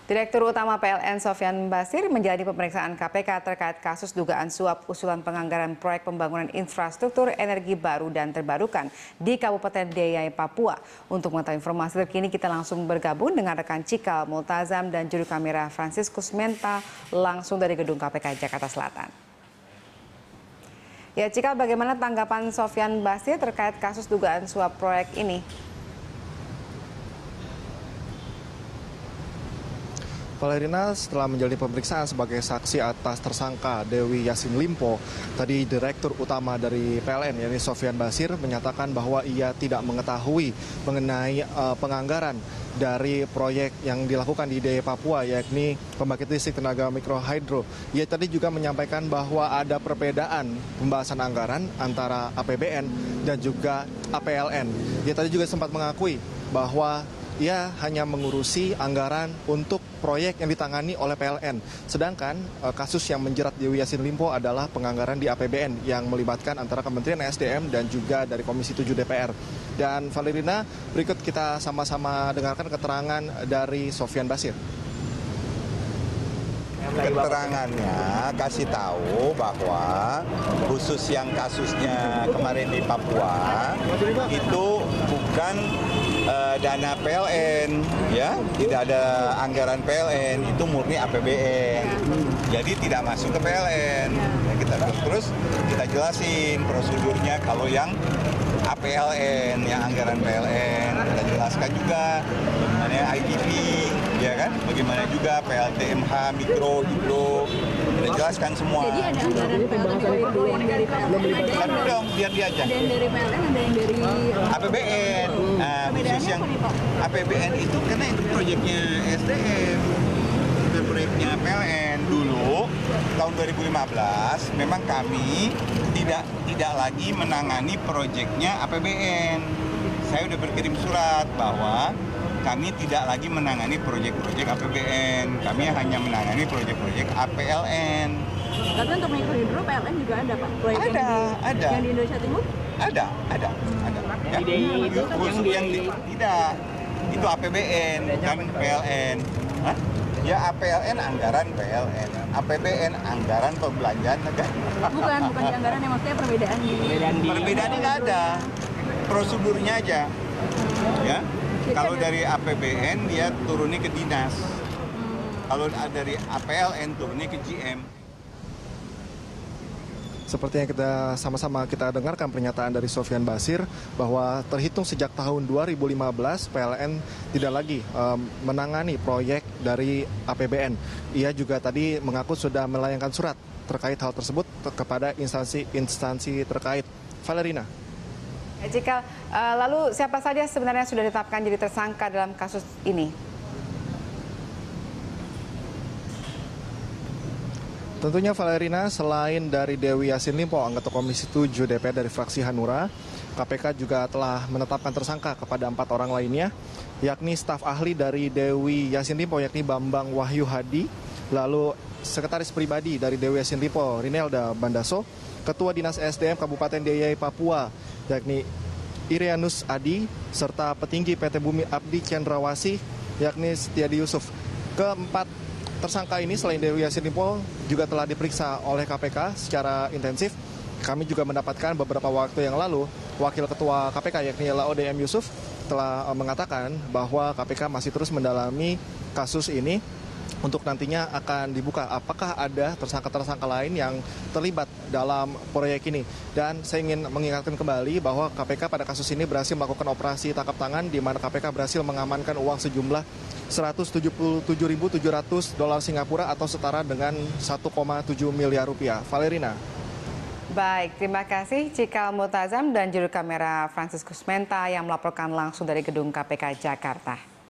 Direktur Utama PLN Sofyan Basir menjalani pemeriksaan KPK terkait kasus dugaan suap usulan penganggaran proyek pembangunan infrastruktur energi baru dan terbarukan di Kabupaten Deiyai, Papua. Untuk mengetahui informasi terkini, kita langsung bergabung dengan rekan Cikal Multazam dan juru kamera Franciscus Menta langsung dari gedung KPK Jakarta Selatan. Ya, Cikal, bagaimana tanggapan Sofyan Basir terkait kasus dugaan suap proyek ini? Valerina, setelah menjalani pemeriksaan sebagai saksi atas tersangka Dewi Yassin Limpo, tadi Direktur Utama dari PLN, yakni Sofyan Basir, menyatakan bahwa ia tidak mengetahui mengenai penganggaran dari proyek yang dilakukan di Deiyai, Papua, yakni pembangkit listrik tenaga mikrohidro. Ia tadi juga menyampaikan bahwa ada perbedaan pembahasan anggaran antara APBN dan juga APLN. Ia tadi juga sempat mengakui bahwa ia hanya mengurusi anggaran untuk proyek yang ditangani oleh PLN. Sedangkan kasus yang menjerat Dewi Yassin Limpo adalah penganggaran di APBN yang melibatkan antara Kementerian SDM dan juga dari Komisi 7 DPR. Dan Valerina, berikut kita sama-sama dengarkan keterangan dari Sofyan Basir. Keterangannya kasih tahu bahwa khusus yang kasusnya kemarin di Papua itu bukan dana PLN, ya, tidak ada anggaran PLN, itu murni APBN, jadi tidak masuk ke PLN. Ya, terus kita jelasin prosedurnya kalau yang APLN, yang anggaran PLN, kita jelaskan juga bagaimana IDP, ya kan, bagaimana juga PLTMH, mikro, hidro, kita jelaskan semua. Jadi ada anggaran PLN dari PLN, ada dong, biar dia aja. Ada yang dari PLN, ada yang dari APBN. Nah, khusus yang APBN itu karena itu proyeknya SDM, bukan proyeknya PLN. Dulu tahun 2015 memang kami tidak lagi menangani proyeknya APBN. Saya sudah berkirim surat bahwa kami tidak lagi menangani proyek-proyek APBN. Kami hanya menangani proyek-proyek APLN. Tapi untuk mikrohidro PLN juga ada, Pak? Proyek ada. Yang di Indonesia Timur? Ada. Ya. Khusus yang tidak, itu APBN kan PLN. Hah? Ya APLN anggaran PLN, APBN anggaran pembelanjaan negara. Bukan di anggaran, yang maksudnya Perbedaannya nggak ada, prosedurnya aja. Ya, kalau dari APBN dia turunnya ke dinas, kalau dari APLN turunnya ke GM. Seperti yang sama-sama kita dengarkan pernyataan dari Sofyan Basir bahwa terhitung sejak tahun 2015 PLN tidak lagi menangani proyek dari APBN. Ia juga tadi mengaku sudah melayangkan surat terkait hal tersebut kepada instansi terkait. Valerina. Ya, Cikal, lalu siapa saja sebenarnya sudah ditetapkan jadi tersangka dalam kasus ini? Tentunya Valerina, selain dari Dewi Yassin Limpo, anggota Komisi 7 DPR dari fraksi Hanura, KPK juga telah menetapkan tersangka kepada 4 orang lainnya, yakni staf ahli dari Dewi Yassin Limpo, yakni Bambang Wahyu Hadi, lalu sekretaris pribadi dari Dewi Yassin Limpo, Rinelda Bandaso, Ketua Dinas SDM Kabupaten Deiyai, Papua, yakni Irianus Adi, serta petinggi PT Bumi Abdi Cendrawasih, yakni Setiadi Yusuf. Keempat tersangka ini selain Dewi Yassin Limpo juga telah diperiksa oleh KPK secara intensif. Kami juga mendapatkan beberapa waktu yang lalu Wakil Ketua KPK yakni Laode M. Yusuf telah mengatakan bahwa KPK masih terus mendalami kasus ini untuk nantinya akan dibuka apakah ada tersangka-tersangka lain yang terlibat dalam proyek ini. Dan saya ingin mengingatkan kembali bahwa KPK pada kasus ini berhasil melakukan operasi tangkap tangan di mana KPK berhasil mengamankan uang sejumlah 177.700 dolar Singapura atau setara dengan 1,7 miliar rupiah. Valerina. Baik, terima kasih Cikal Multazam dan juru kamera Franciscus Menta yang melaporkan langsung dari gedung KPK Jakarta.